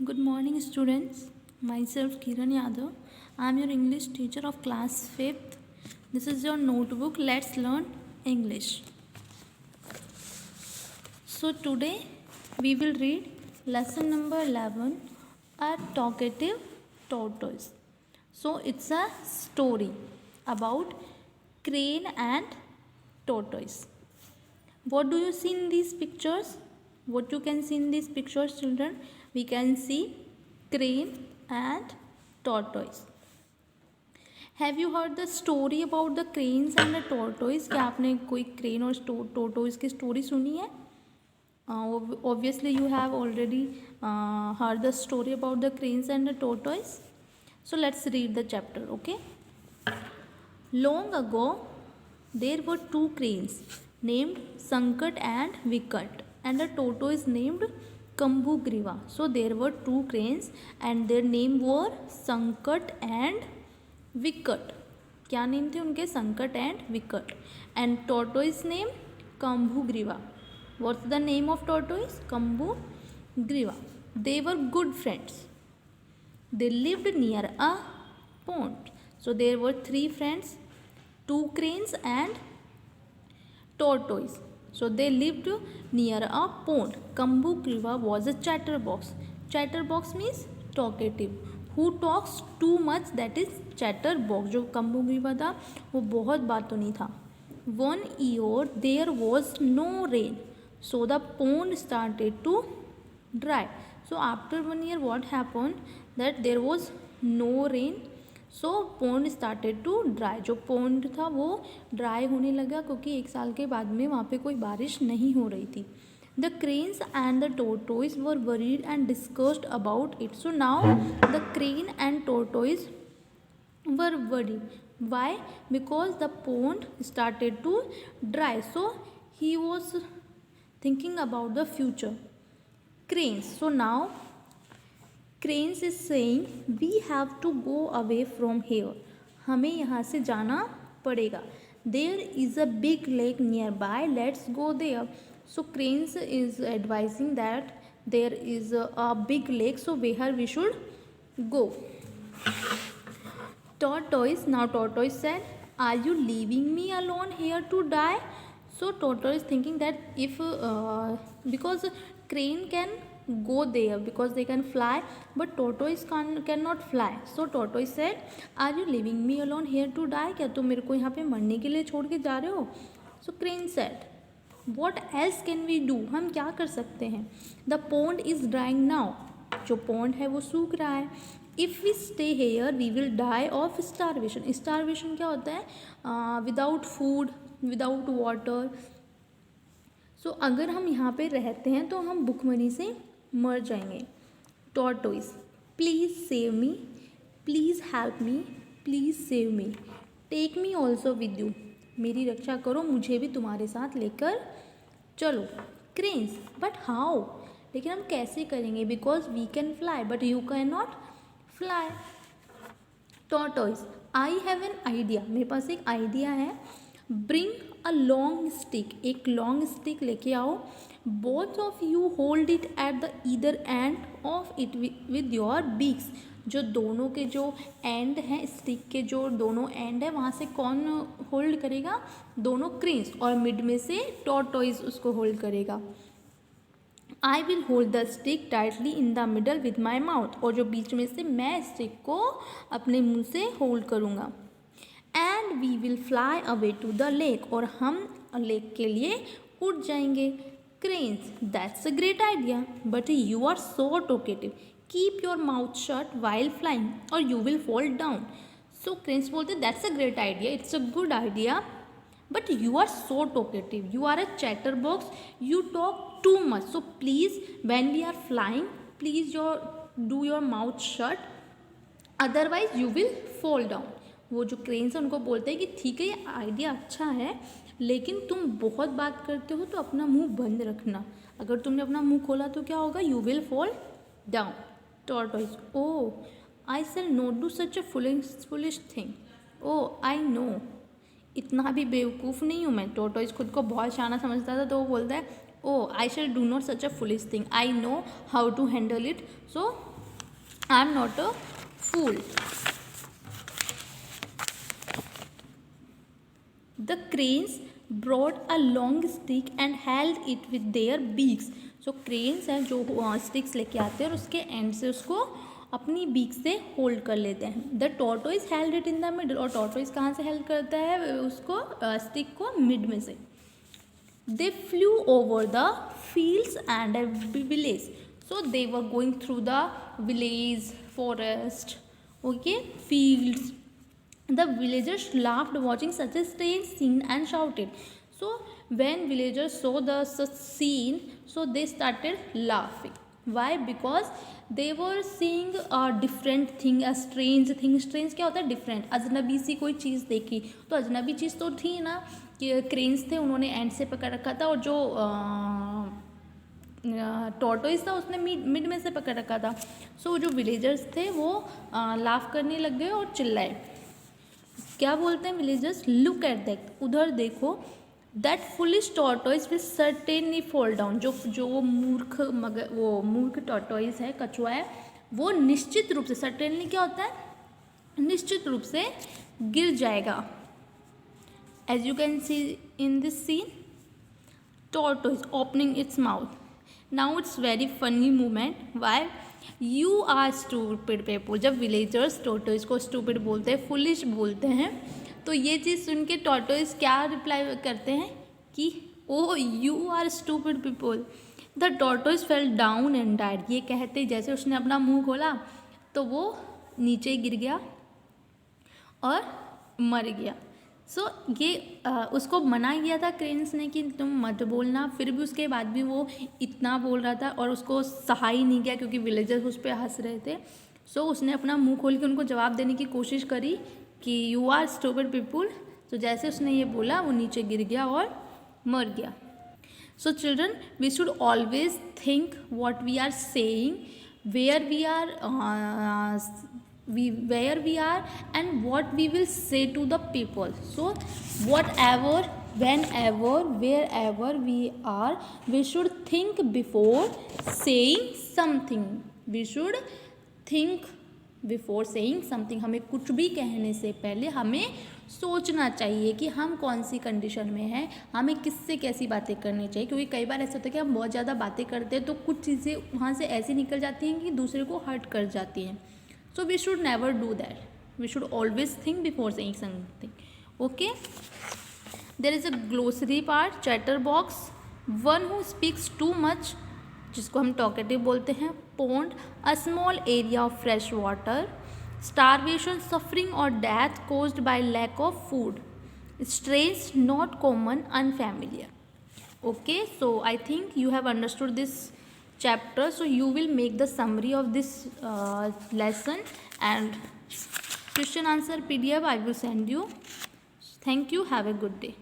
Good morning, students. Myself Kiran Yadav. I am your English teacher of class 5th. This is your notebook. Let's learn English. So today we will read lesson number 11, A Talkative Tortoise. So it's a story about crane and tortoise. What do you see in these pictures? What you can see in these pictures, children? We can see crane and tortoise. Have you heard the story about the cranes and the tortoise? क्या आपने कोई crane और tortoise की story सुनी है? Obviously you have already heard the story about the cranes and the tortoise. So let's read the chapter, okay? Long ago, there were two cranes named Sankat and Vikat, and a tortoise named Kambugriva. So there were two cranes and their name were Sankat and Vikat. क्या name थे उनके? Sankat and Vikat. And tortoise name Kambugriva. What's the name of tortoise? Kambugriva. They were good friends. They lived near a pond. So there were three friends, two cranes and tortoise. So they lived near a pond. Kambugriva was a chatterbox. Chatterbox means talkative. Who talks too much, that is chatterbox. जो कम्बुग्रीवा था वो बहुत बातूनी था. One year there was no rain, so the pond started to dry. So after 1 year what happened, that there was no rain, so pond started to dry. जो pond था वो dry होने लगा क्योंकि 1 साल के बाद में वहाँ पे कोई बारिश नहीं हो रही थी. The cranes and the tortoise were worried and discussed about it. So now the crane and tortoise were worried. Why? Because the pond started to dry. So he was thinking about the future. Cranes. So now cranes is saying we have to go away from here. हमें यहाँ से जाना पड़ेगा. There is a big lake nearby. Let's go there. So cranes is advising that there is a big lake. So where we should go. Tortoise. Now tortoise said, "Are you leaving me alone here to die?" So tortoise thinking that if because crane can go there because they can fly, but tortoise cannot fly. So tortoise said, "Are you leaving me alone here to die?" क्या तुम मेरे को यहाँ पे मरने के लिए छोड़ के जा रहे हो? So crane said, "What else can we do?" हम क्या कर सकते हैं? The pond is drying now. जो pond है वो सूख रहा है. If we stay here, we will die of starvation. Starvation क्या होता है? Without food, without water. So अगर हम यहाँ पे रहते हैं तो हम भुखमरी से मर जाएंगे. Tortoise, please save me, please help me, please save me, take me also with you. मेरी रक्षा करो, मुझे भी तुम्हारे साथ लेकर चलो. Cranes, but how? लेकिन हम कैसे करेंगे? Because we can fly, but you cannot fly. Tortoise, I have an idea. मेरे पास एक आइडिया है. Bring a long stick. एक long stick लेके आओ. Both of you hold it at the either end of it with your beaks. जो दोनों के जो एंड हैं स्टिक के, जो दोनों एंड है वहाँ से कौन होल्ड करेगा? दोनों क्रेन्स. और मिड में से टॉर्टोइस उसको होल्ड करेगा. I will hold the stick tightly in the middle with my mouth. और जो बीच में से मैं स्टिक को अपने मुंह से होल्ड करूँगा. And we will fly away to the lake. और हम लेक के लिए उड़ जाएंगे. Cranes, that's a great idea, but you are so talkative. Keep your mouth shut while flying or you will fall down. So cranes बोलते that's a great idea, it's a good idea, but you are so talkative. You are a chatterbox. You talk too much. So please, when we are flying, please do your mouth shut. Otherwise you will fall down. वो जो cranes हैं उनको बोलते हैं कि ठीक है ये आइडिया अच्छा है, लेकिन तुम बहुत बात करते हो तो अपना मुंह बंद रखना. अगर तुमने अपना मुंह खोला तो क्या होगा? You will fall down. Tortoise, oh I shall not do such a foolish thing. Oh I know, इतना भी बेवकूफ़ नहीं हूँ मैं. टॉर्टोइस खुद को बहुत शाना समझता था तो वो बोलता है oh, I shall do not such a foolish thing. I know how to handle it, so I am not a fool. The cranes brought a long stick and held it with their beaks. So cranes हैं जो sticks लेके आते हैं और उसके and से उसको अपनी बीक से होल्ड कर लेते हैं. The tortoise held it in the middle. और टॉर्टोइज कहाँ से हेल्ड करता है उसको, स्टिक को मिड में से. They flew over the fields and a village. So they were going through the village, forest, okay, fields. The villagers laughed watching such a strange scene and shouted. So when villagers saw the such scene, so they started laughing. Why? Because they were seeing a different thing, a strange thing. Strange क्या होता है? Different. अजनबी सी कोई चीज़ देखी. तो अजनबी चीज़ तो थी ना कि क्रेन्स थे, उन्होंने एंड से पकड़ रखा था, और जो टॉर्टोइज था उसने मिड में से पकड़ रखा था. सो जो विलेजर्स थे वो लाफ करने लग गए और चिल्लाए. क्या बोलते हैं विलेजर्स? लुक एट दैट, उधर देखो. That foolish tortoise will certainly fall down. जो मूर्ख टॉर्टोइज है, कछुआ है, वो निश्चित रूप से, सर्टेनली क्या होता है? निश्चित रूप से गिर जाएगा. As you can see in this scene, tortoise opening its mouth. Now it's very funny moment. Why? You are stupid people. जब villagers tortoise को stupid बोलते हैं, foolish बोलते हैं, तो ये चीज़ सुन के tortoise क्या reply करते हैं कि oh you are stupid people. The tortoise fell down and died. ये कहते जैसे उसने अपना मुंह खोला तो वो नीचे गिर गया और मर गया. सो ये उसको मना किया था क्रेन्स ने कि तुम मत बोलना. फिर भी उसके बाद भी वो इतना बोल रहा था और उसको सहा ही नहीं गया क्योंकि विलेजर्स उस पर हंस रहे थे. सो उसने अपना मुंह खोल के उनको जवाब देने की कोशिश करी कि यू आर स्टूपिड पीपुल. तो जैसे उसने ये बोला वो नीचे गिर गया और मर गया. So children, we should always think what we are saying, where we are and what we will say to the people. So whatever, whenever, wherever we are, we should think before saying something. We should think before saying something. हमें कुछ भी कहने से पहले हमें सोचना चाहिए कि हम कौन सी कंडीशन में हैं, हमें किससे कैसी बातें करनी चाहिए. क्योंकि कई बार ऐसा होता है कि हम बहुत ज़्यादा बातें करते हैं तो कुछ चीज़ें वहाँ से ऐसी निकल जाती हैं कि दूसरे को हर्ट कर जाती हैं. So we should never do that. We should always think before saying something. Okay. There is a glossary part, chatterbox. One who speaks too much, जिसको हम talkative बोलते हैं. Pond, a small area of fresh water. Starvation, suffering or death caused by lack of food. Strange, not common, unfamiliar. Okay, so I think you have understood this chapter. So you will make the summary of this lesson, and question answer PDF I will send you. Thank you. Have a good day.